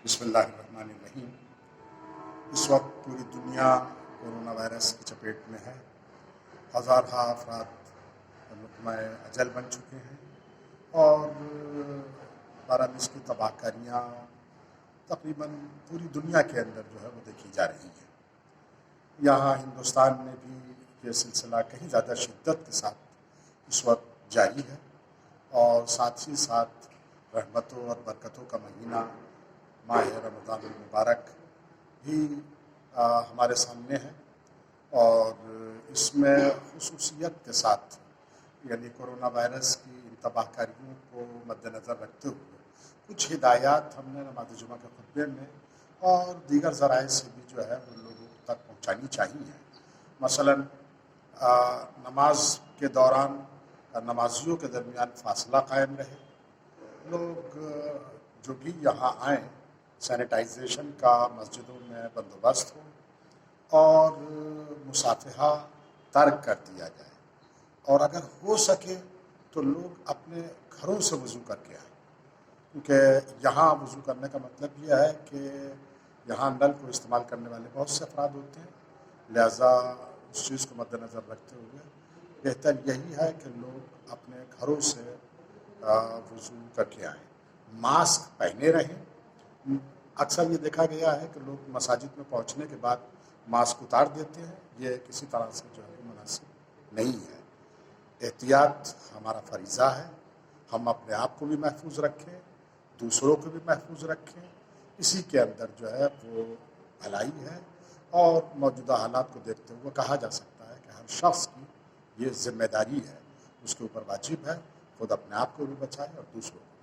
بسم اللہ الرحمن الرحیم۔ اس وقت پوری دنیا کورونا وائرس کی چپیٹ میں ہے۔ ہزارہ افراد لقمہ اجل بن چکے ہیں اور بارہ کی تباہ کاریاں تقریباً پوری دنیا کے اندر جو ہے وہ دیکھی جا رہی ہیں۔ یہاں ہندوستان میں بھی یہ سلسلہ کہیں زیادہ شدت کے ساتھ اس وقت جاری ہے اور ساتھ ہی ساتھ رحمتوں اور برکتوں کا مہینہ ماہ رمضان المبارک بھی ہمارے سامنے ہے اور اس میں خصوصیت کے ساتھ یعنی کورونا وائرس کی ان تباہ کاریوں کو مد نظر رکھتے ہوئے کچھ ہدایات ہم نے نماز جمعہ کے خطبے میں اور دیگر ذرائع سے بھی جو ہے وہ لوگوں تک پہنچانی چاہیے۔ مثلاً نماز کے دوران نمازیوں کے درمیان فاصلہ قائم رہے، لوگ جو بھی یہاں آئیں سینیٹائزیشن کا مسجدوں میں بندوبست ہو اور مصافحہ ترک کر دیا جائے، اور اگر ہو سکے تو لوگ اپنے گھروں سے وضو کر کے آئیں، کیونکہ یہاں وضو کرنے کا مطلب یہ ہے کہ یہاں نل کو استعمال کرنے والے بہت سے افراد ہوتے ہیں، لہٰذا اس چیز کو مد نظر رکھتے ہوئے بہتر یہی ہے کہ لوگ اپنے گھروں سے وضو کر کے آئیں، ماسک پہنے رہیں۔ اکثر یہ دیکھا گیا ہے کہ لوگ مساجد میں پہنچنے کے بعد ماسک اتار دیتے ہیں، یہ کسی طرح سے جو ہے مناسب نہیں ہے۔ احتیاط ہمارا فریضہ ہے، ہم اپنے آپ کو بھی محفوظ رکھیں، دوسروں کو بھی محفوظ رکھیں، اسی کے اندر جو ہے وہ بھلائی ہے۔ اور موجودہ حالات کو دیکھتے ہوئے کہا جا سکتا ہے کہ ہر شخص کی یہ ذمہ داری ہے، اس کے اوپر واجب ہے خود اپنے آپ کو بھی بچائے اور دوسروں کو۔